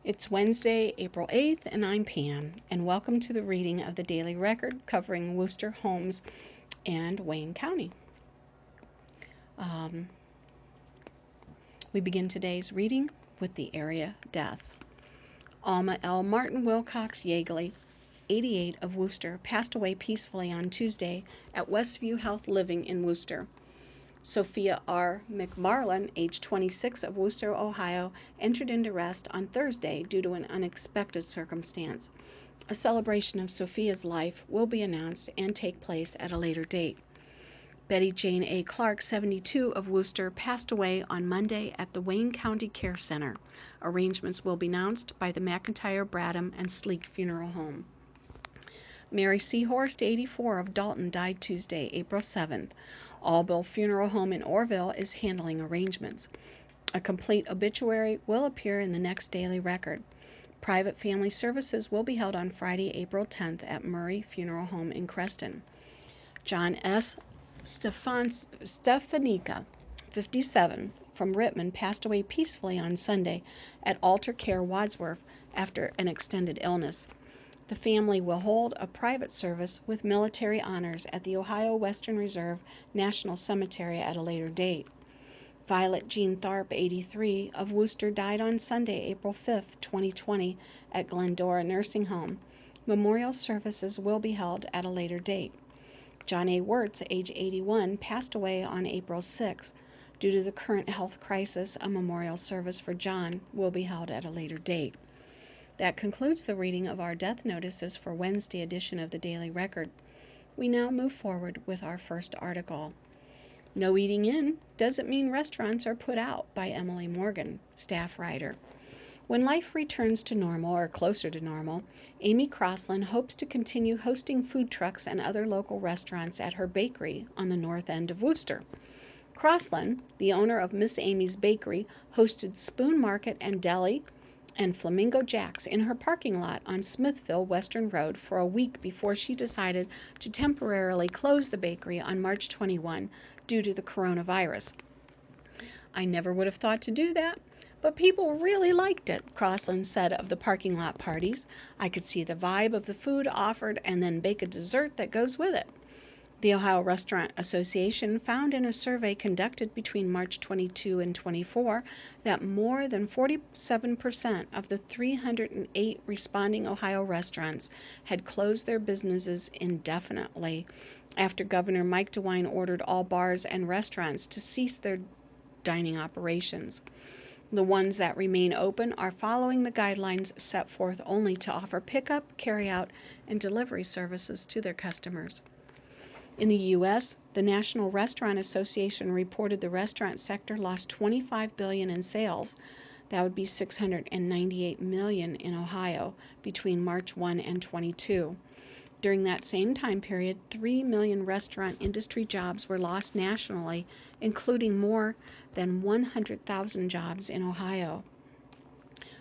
It's Wednesday, April 8th, and I'm Pam, and welcome to the reading of the Daily Record covering Worcester, Holmes, and Wayne County. We begin today's reading with the area deaths. Alma L. Martin Wilcox Yeagley, 88, of Worcester, passed away peacefully on Tuesday at Westview Health Living in Worcester. Sophia R. McMarlin, age 26, of Worcester, Ohio, entered into rest on Thursday due to an unexpected circumstance. A celebration of Sophia's life will be announced and take place at a later date. Betty Jane A. Clark, 72, of Worcester, passed away on Monday at the Wayne County Care Center. Arrangements will be announced by the McIntyre, Bradham, and Sleek Funeral Home. Mary C. Horst, 84, of Dalton, died Tuesday, April 7th. Allbill Funeral Home in Orville is handling arrangements. A complete obituary will appear in the next Daily Record. Private family services will be held on Friday, April 10th at Murray Funeral Home in Creston. John S. Stefanica, 57, from Rittman, passed away peacefully on Sunday at Alter Care Wadsworth after an extended illness. The family will hold a private service with military honors at the Ohio Western Reserve National Cemetery at a later date. Violet Jean Tharp, 83, of Worcester, died on Sunday, April 5, 2020, at Glendora Nursing Home. Memorial services will be held at a later date. John A. Wirtz, age 81, passed away on April 6. Due to the current health crisis, a memorial service for John will be held at a later date. That concludes the reading of our death notices for Wednesday edition of the Daily Record. We now move forward with our first article. No eating in doesn't mean restaurants are put out, by Emily Morgan, staff writer. When life returns to normal or closer to normal, Amy Crossland hopes to continue hosting food trucks and other local restaurants at her bakery on the north end of Worcester. Crossland, the owner of Miss Amy's Bakery, hosted Spoon Market and Deli and Flamingo Jack's in her parking lot on Smithville Western Road for a week before she decided to temporarily close the bakery on March 21 due to the coronavirus. I never would have thought to do that, but people really liked it, Crossland said of the parking lot parties. I could see the vibe of the food offered and then bake a dessert that goes with it. The Ohio Restaurant Association found in a survey conducted between March 22 and 24 that more than 47% of the 308 responding Ohio restaurants had closed their businesses indefinitely after Governor Mike DeWine ordered all bars and restaurants to cease their dining operations. The ones that remain open are following the guidelines set forth only to offer pickup, carryout, and delivery services to their customers. In the U.S., the National Restaurant Association reported the restaurant sector lost $25 billion in sales. That would be $698 million in Ohio between March 1 and 22. During that same time period, 3 million restaurant industry jobs were lost nationally, including more than 100,000 jobs in Ohio.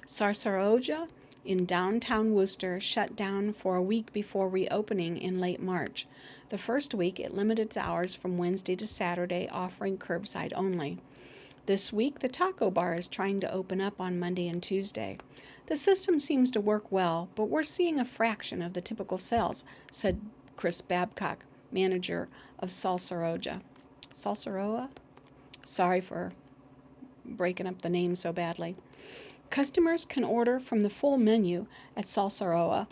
Sarsaroja in downtown Worcester shut down for a week before reopening in late March. The first week, it limited its hours from Wednesday to Saturday, offering curbside only. This week, the taco bar is trying to open up on Monday and Tuesday. The system seems to work well, but we're seeing a fraction of the typical sales, said Chris Babcock, manager of Salsaroja. Salsaroa? Sorry for breaking up the name so badly. Customers can order from the full menu at Salsaroa.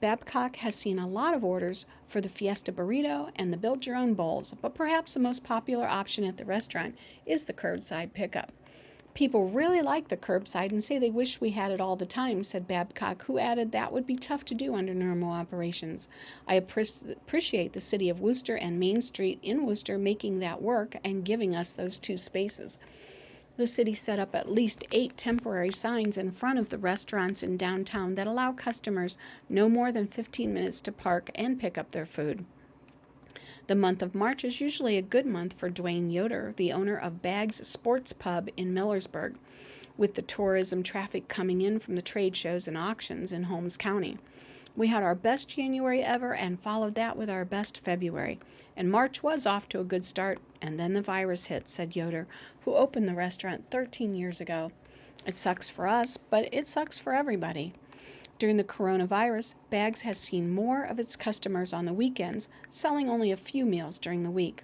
Babcock has seen a lot of orders for the Fiesta Burrito and the Build Your Own Bowls, but perhaps the most popular option at the restaurant is the curbside pickup. People really like the curbside and say they wish we had it all the time, said Babcock, who added that would be tough to do under normal operations. I appreciate the city of Worcester and Main Street in Worcester making that work and giving us those two spaces. The city set up at least 8 temporary signs in front of the restaurants in downtown that allow customers no more than 15 minutes to park and pick up their food. The month of March is usually a good month for Dwayne Yoder, the owner of Bags Sports Pub in Millersburg, with the tourism traffic coming in from the trade shows and auctions in Holmes County. We had our best January ever and followed that with our best February. And March was off to a good start, and then the virus hit, said Yoder, who opened the restaurant 13 years ago. It sucks for us, but it sucks for everybody. During the coronavirus, Bags has seen more of its customers on the weekends, selling only a few meals during the week.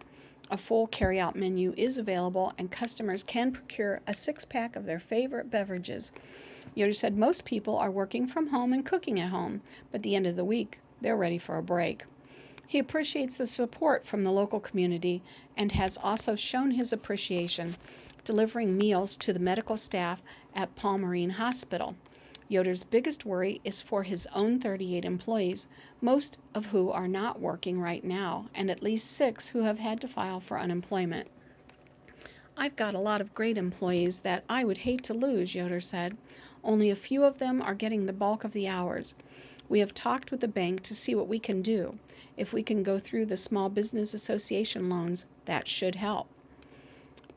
A full carry-out menu is available, and customers can procure a six-pack of their favorite beverages. Yoder said most people are working from home and cooking at home, but at the end of the week, they're ready for a break. He appreciates the support from the local community and has also shown his appreciation delivering meals to the medical staff at Palm Marine Hospital. Yoder's biggest worry is for his own 38 employees, most of who are not working right now, and at least 6 who have had to file for unemployment. I've got a lot of great employees that I would hate to lose, Yoder said. Only a few of them are getting the bulk of the hours. We have talked with the bank to see what we can do. If we can go through the Small Business Association loans, that should help.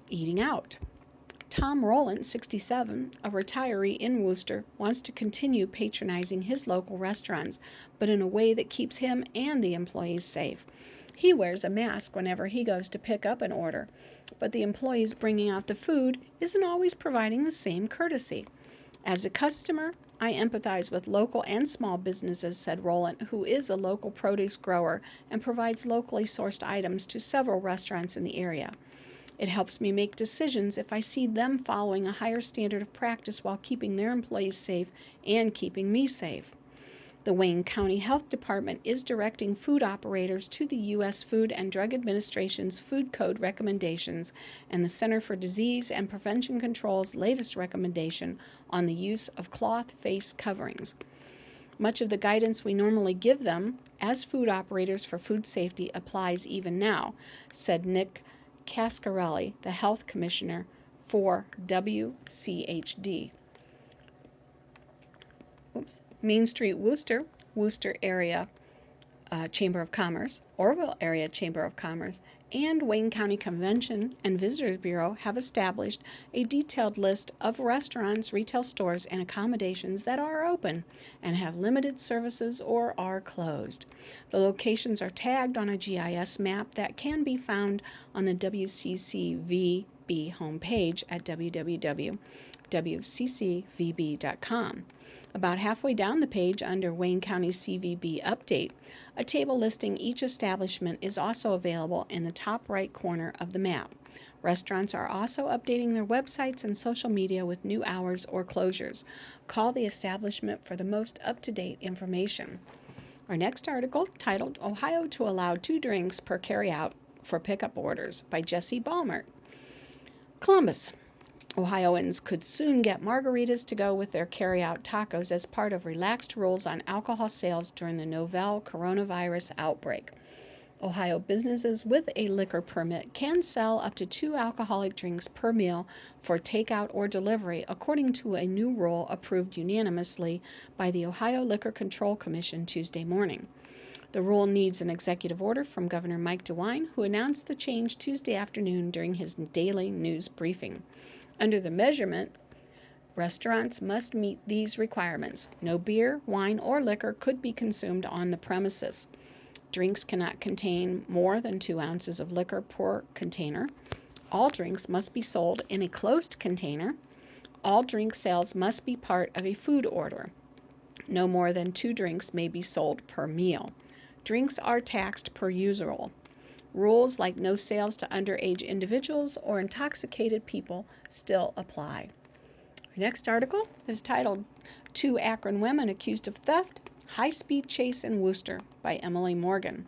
Eating out. Tom Rowland, 67, a retiree in Worcester, wants to continue patronizing his local restaurants, but in a way that keeps him and the employees safe. He wears a mask whenever he goes to pick up an order, but the employees bringing out the food isn't always providing the same courtesy. As a customer, I empathize with local and small businesses, said Rowland, who is a local produce grower and provides locally sourced items to several restaurants in the area. It helps me make decisions if I see them following a higher standard of practice while keeping their employees safe and keeping me safe. The Wayne County Health Department is directing food operators to the U.S. Food and Drug Administration's Food Code recommendations and the Center for Disease and Prevention Control's latest recommendation on the use of cloth face coverings. Much of the guidance we normally give them as food operators for food safety applies even now, said Nick Cascarelli, the health commissioner for WCHD. Main Street, Worcester, Worcester Area Chamber of Commerce, Orville Area Chamber of Commerce, and Wayne County Convention and Visitors Bureau have established a detailed list of restaurants, retail stores, and accommodations that are open and have limited services or are closed. The locations are tagged on a GIS map that can be found on the WCCVB homepage at www.wccvb.com. About halfway down the page under Wayne County CVB Update, a table listing each establishment is also available in the top right corner of the map. Restaurants are also updating their websites and social media with new hours or closures. Call the establishment for the most up-to-date information. Our next article, titled Ohio to Allow 2 Drinks per Carryout for Pickup Orders by Jesse Balmert. Columbus. Ohioans could soon get margaritas to go with their carry-out tacos as part of relaxed rules on alcohol sales during the novel coronavirus outbreak. Ohio businesses with a liquor permit can sell up to 2 alcoholic drinks per meal for takeout or delivery, according to a new rule approved unanimously by the Ohio Liquor Control Commission Tuesday morning. The rule needs an executive order from Governor Mike DeWine, who announced the change Tuesday afternoon during his daily news briefing. Under the measurement, restaurants must meet these requirements. No beer, wine, or liquor could be consumed on the premises. Drinks cannot contain more than 2 ounces of liquor per container. All drinks must be sold in a closed container. All drink sales must be part of a food order. No more than 2 drinks may be sold per meal. Drinks are taxed per user. Rules like no sales to underage individuals or intoxicated people still apply. Our next article is titled 2 Akron Women Accused of Theft, High-Speed Chase in Worcester by Emily Morgan.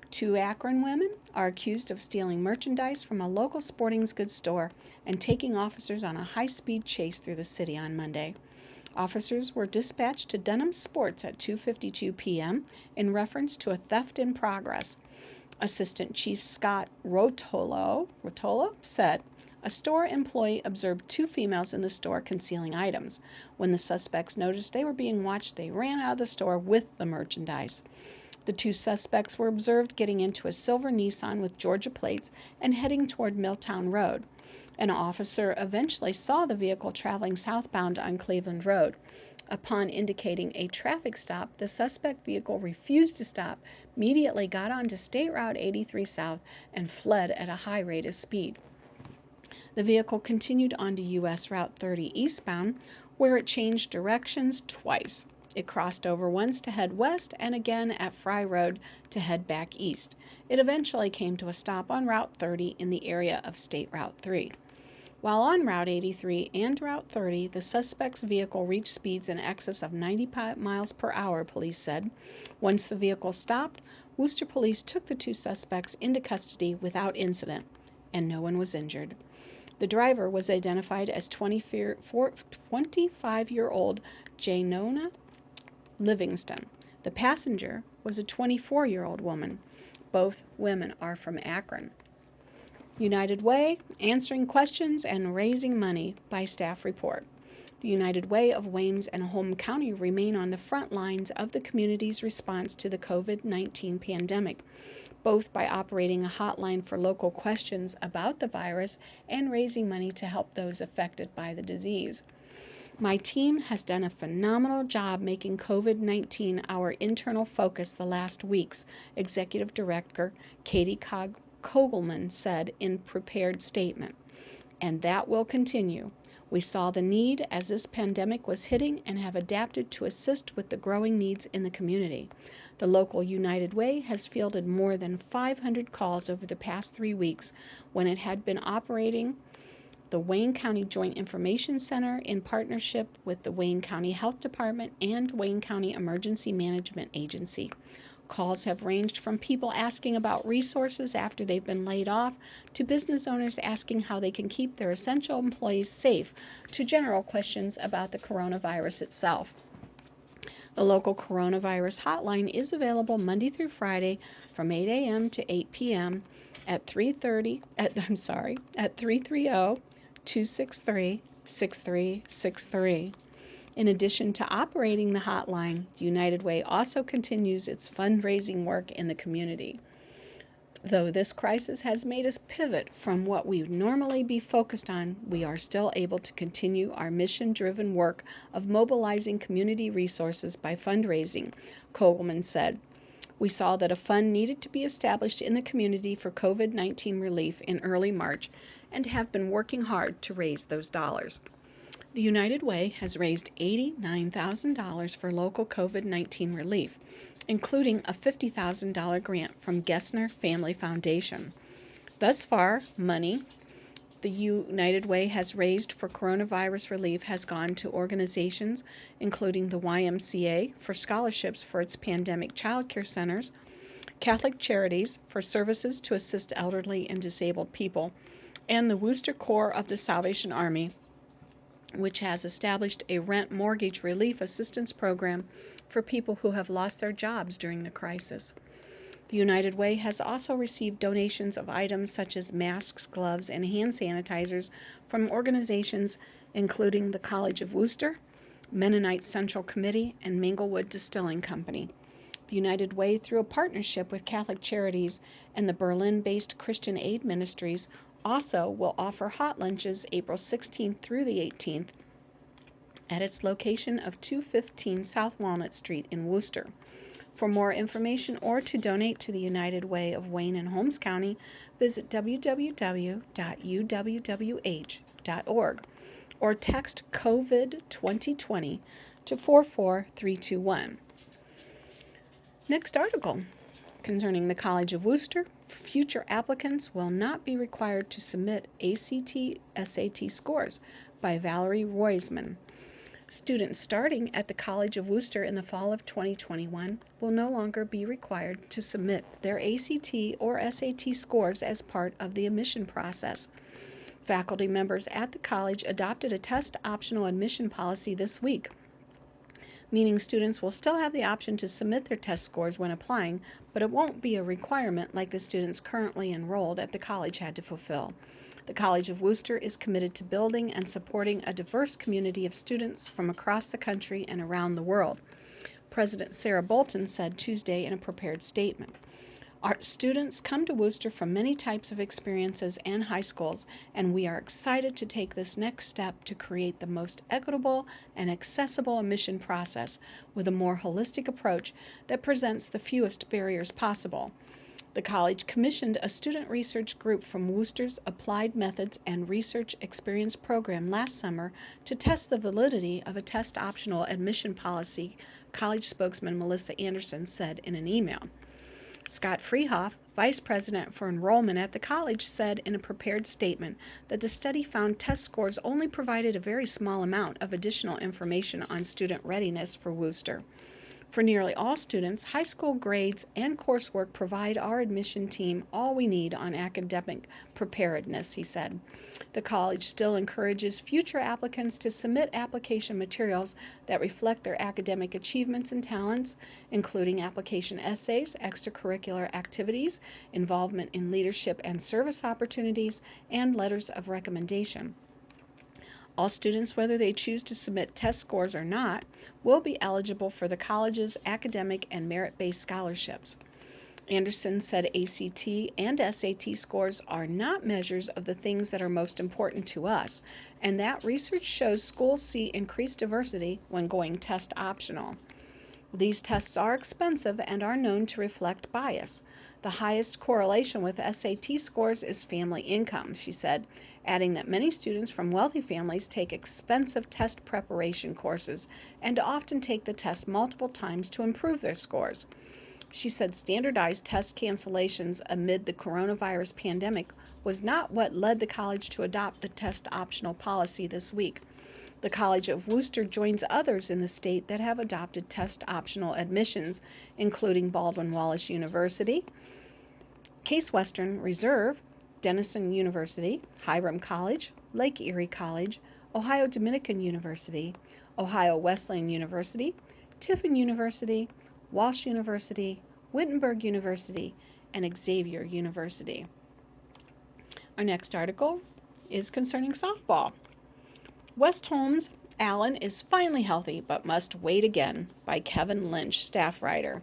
2 Akron women are accused of stealing merchandise from a local sporting goods store and taking officers on a high-speed chase through the city on Monday. Officers were dispatched to Dunham Sports at 2:52 p.m. in reference to a theft in progress. Assistant Chief Scott Rotolo said a store employee observed 2 females in the store concealing items. When the suspects noticed they were being watched, they ran out of the store with the merchandise. The 2 suspects were observed getting into a silver Nissan with Georgia plates and heading toward Milltown Road. An officer eventually saw the vehicle traveling southbound on Cleveland Road. Upon indicating a traffic stop, the suspect vehicle refused to stop, immediately got onto State Route 83 South, and fled at a high rate of speed. The vehicle continued onto U.S. Route 30 eastbound, where it changed directions twice. It crossed over once to head west and again at Fry Road to head back east. It eventually came to a stop on Route 30 in the area of State Route 3. While on Route 83 and Route 30, the suspect's vehicle reached speeds in excess of 90 miles per hour, police said. Once the vehicle stopped, Worcester police took the two suspects into custody without incident, and no one was injured. The driver was identified as 25-year-old Janona Livingston. The passenger was a 24-year-old woman. Both women are from Akron. United Way, answering questions and raising money by staff report. The United Way of Waynes and Holmes County remain on the front lines of the community's response to the COVID-19 pandemic, both by operating a hotline for local questions about the virus and raising money to help those affected by the disease. My team has done a phenomenal job making COVID-19 our internal focus the last weeks, Executive Director Katie Kogelman said in prepared statement, and that will continue. We saw the need as this pandemic was hitting and have adapted to assist with the growing needs in the community. The local United Way has fielded more than 500 calls over the past 3 weeks when it had been operating the Wayne County Joint Information Center in partnership with the Wayne County Health Department and Wayne County Emergency Management Agency. Calls have ranged from people asking about resources after they've been laid off to business owners asking how they can keep their essential employees safe to general questions about the coronavirus itself. The local coronavirus hotline is available Monday through Friday from 8 a.m. to 8 p.m. at 330-263-6363. In addition to operating the hotline, United Way also continues its fundraising work in the community. Though this crisis has made us pivot from what we would normally be focused on, we are still able to continue our mission-driven work of mobilizing community resources by fundraising, Kogelman said. We saw that a fund needed to be established in the community for COVID-19 relief in early March and have been working hard to raise those dollars. The United Way has raised $89,000 for local COVID-19 relief, including a $50,000 grant from Gessner Family Foundation. Thus far, money the United Way has raised for coronavirus relief has gone to organizations including the YMCA for scholarships for its pandemic child care centers, Catholic Charities for services to assist elderly and disabled people, and the Worcester Corps of the Salvation Army, which has established a rent mortgage relief assistance program for people who have lost their jobs during the crisis. The United Way has also received donations of items such as masks, gloves, and hand sanitizers from organizations including the College of Worcester, Mennonite Central Committee, and Manglewood Distilling Company. The United Way, through a partnership with Catholic Charities and the Berlin-based Christian Aid Ministries, also will offer hot lunches April 16th through the 18th at its location of 215 South Walnut Street in Worcester. For more information or to donate to the United Way of Wayne and Holmes County, visit www.uwwh.org or text COVID 2020 to 44321. Next article. Concerning the College of Worcester, future applicants will not be required to submit ACT/SAT scores, by Valerie Roisman. Students starting at the College of Worcester in the fall of 2021 will no longer be required to submit their ACT or SAT scores as part of the admission process. Faculty members at the college adopted a test-optional admission policy this week, meaning students will still have the option to submit their test scores when applying, but it won't be a requirement like the students currently enrolled at the college had to fulfill. The College of Worcester is committed to building and supporting a diverse community of students from across the country and around the world, President Sarah Bolton said Tuesday in a prepared statement. Our students come to Worcester from many types of experiences and high schools, and we are excited to take this next step to create the most equitable and accessible admission process with a more holistic approach that presents the fewest barriers possible. The college commissioned a student research group from Worcester's Applied Methods and Research Experience program last summer to test the validity of a test-optional admission policy, college spokesman Melissa Anderson said in an email. Scott Freehoff, vice president for enrollment at the college, said in a prepared statement that the study found test scores only provided a very small amount of additional information on student readiness for Worcester. For nearly all students, high school grades and coursework provide our admission team all we need on academic preparedness, he said. The college still encourages future applicants to submit application materials that reflect their academic achievements and talents, including application essays, extracurricular activities, involvement in leadership and service opportunities, and letters of recommendation. All students, whether they choose to submit test scores or not, will be eligible for the college's academic and merit-based scholarships. Anderson said ACT and SAT scores are not measures of the things that are most important to us, and that research shows schools see increased diversity when going test optional. These tests are expensive and are known to reflect bias. The highest correlation with SAT scores is family income, she said, adding that many students from wealthy families take expensive test preparation courses and often take the test multiple times to improve their scores. She said standardized test cancellations amid the coronavirus pandemic was not what led the college to adopt the test optional policy this week. The College of Worcester joins others in the state that have adopted test-optional admissions, including Baldwin-Wallace University, Case Western Reserve, Denison University, Hiram College, Lake Erie College, Ohio Dominican University, Ohio Wesleyan University, Tiffin University, Walsh University, Wittenberg University, and Xavier University. Our next article is concerning softball. West Holmes Allen is finally healthy but must wait again, by Kevin Lynch, staff writer.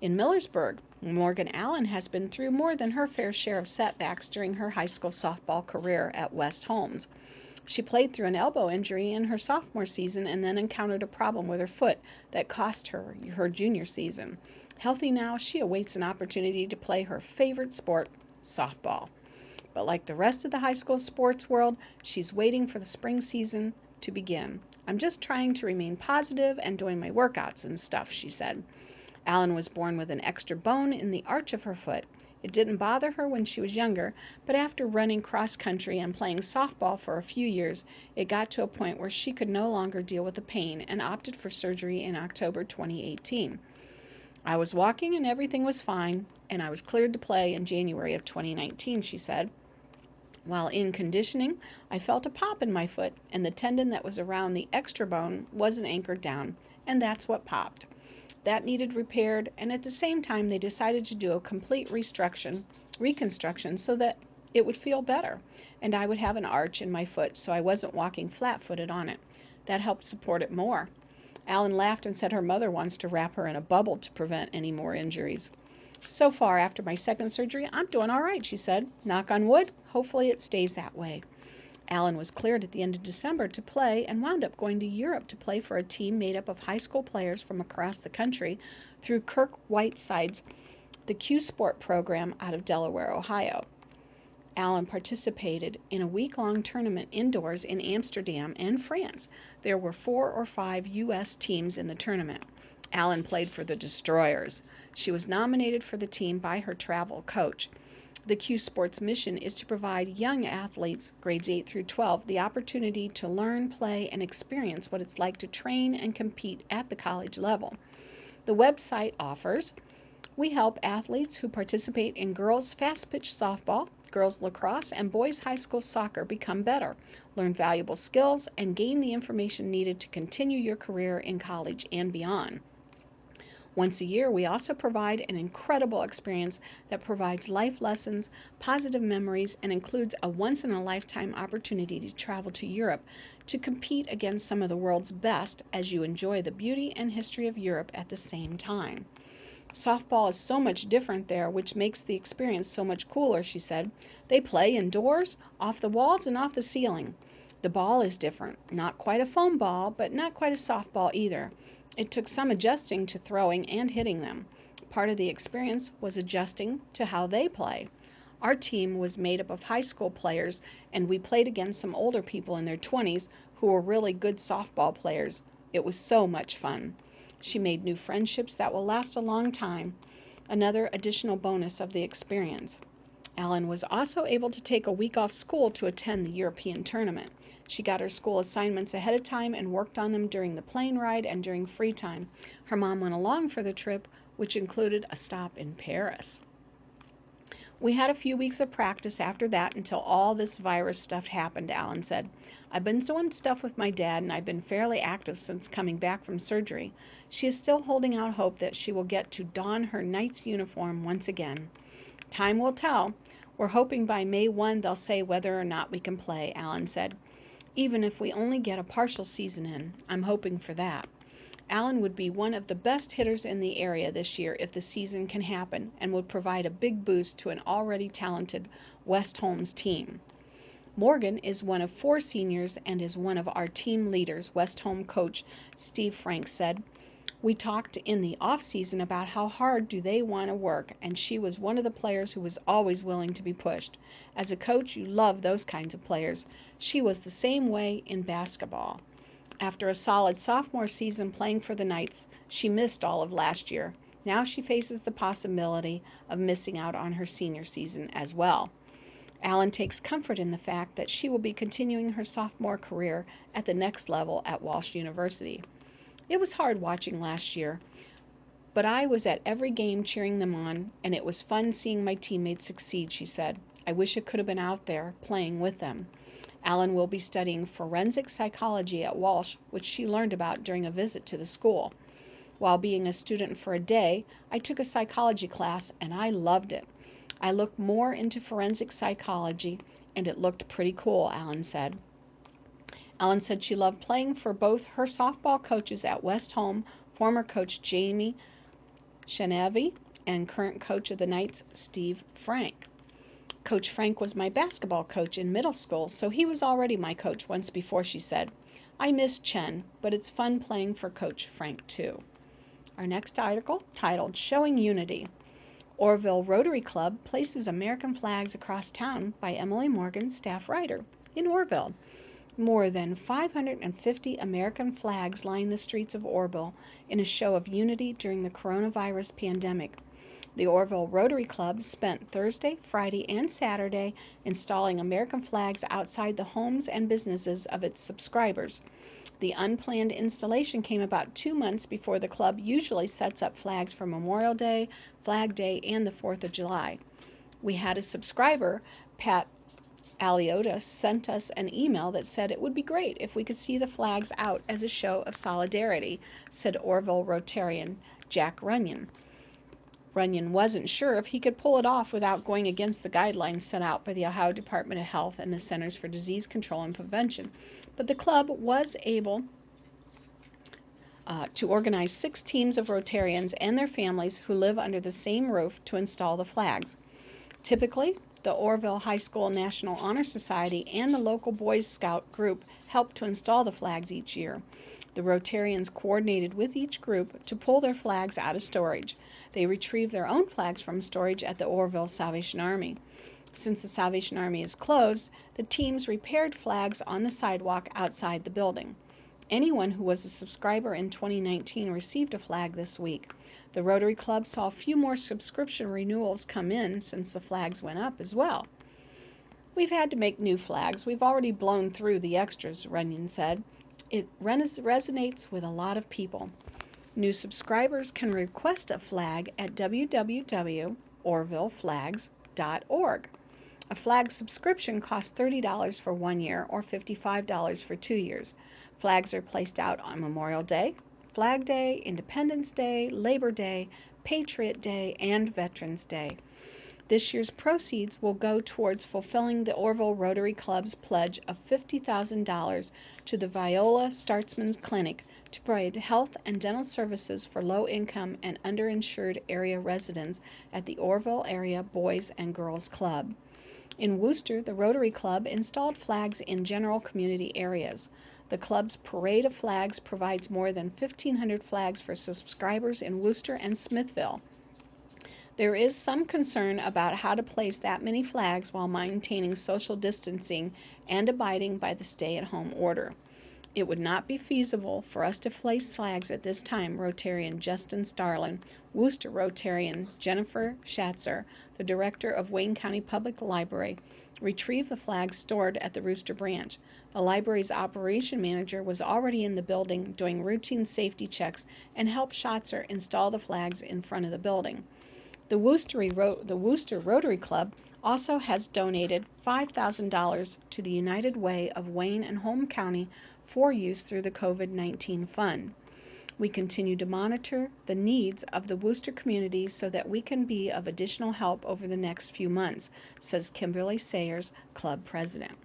In Millersburg, Morgan Allen has been through more than her fair share of setbacks during her high school softball career at West Holmes. She played through an elbow injury in her sophomore season and then encountered a problem with her foot that cost her her junior season. Healthy now, she awaits an opportunity to play her favorite sport, softball. But like the rest of the high school sports world, she's waiting for the spring season to begin. I'm just trying to remain positive and doing my workouts and stuff, she said. Allen was born with an extra bone in the arch of her foot. It didn't bother her when she was younger, but after running cross country and playing softball for a few years, it got to a point where she could no longer deal with the pain and opted for surgery in October 2018. I was walking and everything was fine, and I was cleared to play in January of 2019, she said. While in conditioning, I felt a pop in my foot, and the tendon that was around the extra bone wasn't anchored down, and that's what popped. That needed repaired, and at the same time they decided to do a complete reconstruction so that it would feel better, and I would have an arch in my foot so I wasn't walking flat-footed on it. That helped support it more. Allen laughed and said her mother wants to wrap her in a bubble to prevent any more injuries. So far, after my second surgery, I'm doing all right, she said. Knock on wood, hopefully it stays that way. Allen was cleared at the end of December to play and wound up going to Europe to play for a team made up of high school players from across the country through Kirk Whiteside's the Q Sport program out of Delaware, Ohio. Allen participated in a week-long tournament indoors in Amsterdam and France. There were 4 or 5 U.S. teams in the tournament. Allen played for the Destroyers. She was nominated for the team by her travel coach. The Q Sports mission is to provide young athletes, grades 8 through 12, the opportunity to learn, play, and experience what it's like to train and compete at the college level. The website offers, we help athletes who participate in girls fast-pitch softball, girls lacrosse, and boys high school soccer become better, learn valuable skills, and gain the information needed to continue your career in college and beyond. Once a year, we also provide an incredible experience that provides life lessons, positive memories, and includes a once-in-a-lifetime opportunity to travel to Europe to compete against some of the world's best as you enjoy the beauty and history of Europe at the same time. Softball is so much different there, which makes the experience so much cooler, she said. They play indoors, off the walls, and off the ceiling. The ball is different. Not quite a foam ball, but not quite a softball either. It took some adjusting to throwing and hitting them. Part of the experience was adjusting to how they play. Our team was made up of high school players, and we played against some older people in their 20s who were really good softball players. It was so much fun. She made new friendships that will last a long time, another additional bonus of the experience. Ellen was also able to take a week off school to attend the European tournament. She got her school assignments ahead of time and worked on them during the plane ride and during free time. Her mom went along for the trip, which included a stop in Paris. We had a few weeks of practice after that until all this virus stuff happened, Alan said. I've been doing stuff with my dad, and I've been fairly active since coming back from surgery. She is still holding out hope that she will get to don her knight's uniform once again. Time will tell. We're hoping by May 1 they'll say whether or not we can play, Alan said. Even if we only get a partial season in, I'm hoping for that. Allen would be one of the best hitters in the area this year if the season can happen, and would provide a big boost to an already talented West Holmes team. Morgan is one of 4 seniors and is one of our team leaders, West Holmes coach Steve Frank said. We talked in the off-season about how hard do they want to work, and she was one of the players who was always willing to be pushed. As a coach, you love those kinds of players. She was the same way in basketball. After a solid sophomore season playing for the Knights, she missed all of last year. Now she faces the possibility of missing out on her senior season as well. Allen takes comfort in the fact that she will be continuing her sophomore career at the next level at Walsh University. It was hard watching last year, but I was at every game cheering them on, and it was fun seeing my teammates succeed, she said. I wish I could have been out there playing with them. Allen will be studying forensic psychology at Walsh, which she learned about during a visit to the school. While being a student for a day, I took a psychology class, and I loved it. I looked more into forensic psychology, and it looked pretty cool, Allen said. Ellen said she loved playing for both her softball coaches at West Holmes, former coach Jamie Shenevy and current coach of the Knights, Steve Frank. Coach Frank was my basketball coach in middle school, so he was already my coach once before, she said. I miss Chen, but it's fun playing for Coach Frank too. Our next article, titled Showing Unity. Orville Rotary Club places American flags across town by Emily Morgan, staff writer, in Orville. More than 550 American flags line the streets of Orville in a show of unity during the coronavirus pandemic. The Orville Rotary Club spent Thursday, Friday, and Saturday installing American flags outside the homes and businesses of its subscribers. The unplanned installation came about 2 months before the club usually sets up flags for Memorial Day, Flag Day, and the 4th of July. We had a subscriber, Pat Aliota, sent us an email that said it would be great if we could see the flags out as a show of solidarity, said Orville Rotarian Jack Runyon. Runyon wasn't sure if he could pull it off without going against the guidelines set out by the Ohio Department of Health and the Centers for Disease Control and Prevention, but the club was able to organize 6 teams of Rotarians and their families who live under the same roof to install the flags. Typically, the Orville High School National Honor Society and the local Boys Scout group help to install the flags each year. The Rotarians coordinated with each group to pull their flags out of storage. They retrieved their own flags from storage at the Orville Salvation Army. Since the Salvation Army is closed, the teams repaired flags on the sidewalk outside the building. Anyone who was a subscriber in 2019 received a flag this week. The Rotary Club saw a few more subscription renewals come in since the flags went up as well. We've had to make new flags. We've already blown through the extras, Runyon said. It resonates with a lot of people. New subscribers can request a flag at www.orvilleflags.org. A flag subscription costs $30 for 1 year or $55 for 2 years. Flags are placed out on Memorial Day, Flag Day, Independence Day, Labor Day, Patriot Day, and Veterans Day. This year's proceeds will go towards fulfilling the Orville Rotary Club's pledge of $50,000 to the Viola Startzman's Clinic to provide health and dental services for low-income and underinsured area residents at the Orville Area Boys and Girls Club. In Worcester, the Rotary Club installed flags in general community areas. The club's Parade of Flags provides more than 1,500 flags for subscribers in Worcester and Smithville. There is some concern about how to place that many flags while maintaining social distancing and abiding by the stay-at-home order. It would not be feasible for us to place flags at this time, Rotarian Justin Starlin, Worcester Rotarian Jennifer Schatzer, the director of Wayne County Public Library, retrieved the flags stored at the Worcester branch. The library's operation manager was already in the building doing routine safety checks and helped Schatzer install the flags in front of the building. The Worcester Rotary Club also has donated $5,000 to the United Way of Wayne and Holmes County for use through the COVID-19 fund. We continue to monitor the needs of the Worcester community so that we can be of additional help over the next few months, says Kimberly Sayers, club president.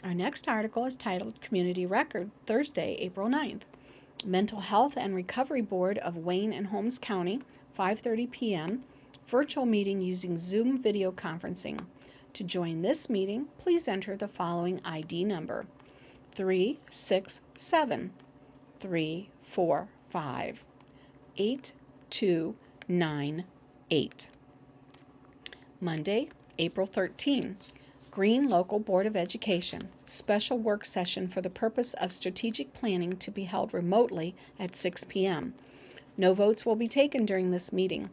Our next article is titled Community Record, Thursday, April 9th. Mental Health and Recovery Board of Wayne and Holmes County, 5:30 p.m., virtual meeting using Zoom video conferencing. To join this meeting, please enter the following ID number: 367-345-8298. Monday, April 13. Green Local Board of Education, special work session for the purpose of strategic planning to be held remotely at 6 p.m. No votes will be taken during this meeting.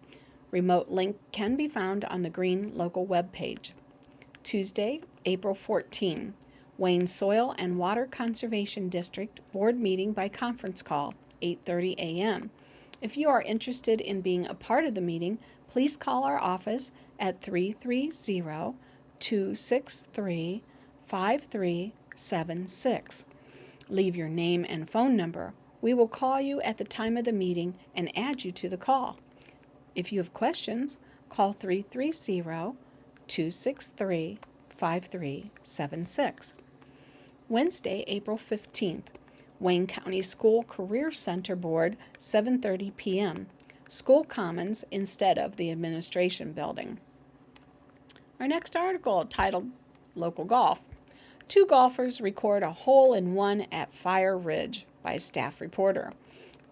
Remote link can be found on the Green Local web page. Tuesday, April 14. Wayne Soil and Water Conservation District Board meeting by conference call, 8:30 a.m. If you are interested in being a part of the meeting, please call our office at 330-263-5376. Leave your name and phone number. We will call you at the time of the meeting and add you to the call. If you have questions, call 330-263-5376. Wednesday, April 15th. Wayne County School Career Center Board, 7:30 p.m. School Commons instead of the Administration Building. Our next article, titled Local Golf. 2 golfers record a hole-in-one at Fire Ridge, by staff reporter.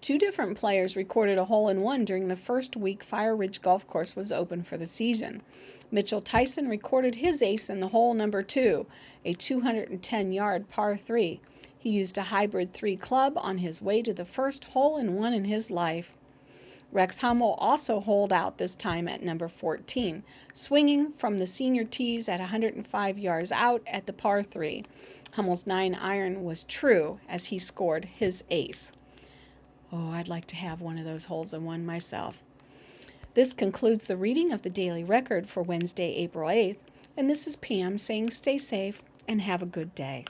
2 different players recorded a hole-in-one during the first week Fire Ridge Golf Course was open for the season. Mitchell Tyson recorded his ace in the hole number 2, a 210-yard par 3. He used a hybrid 3 club on his way to the first hole-in-one in his life. Rex Hummel also holed out this time at number 14, swinging from the senior tees at 105 yards out at the par 3. Hummel's 9-iron was true as he scored his ace. Oh, I'd like to have one of those holes-in-one myself. This concludes the reading of the Daily Record for Wednesday, April 8th, and this is Pam saying stay safe and have a good day.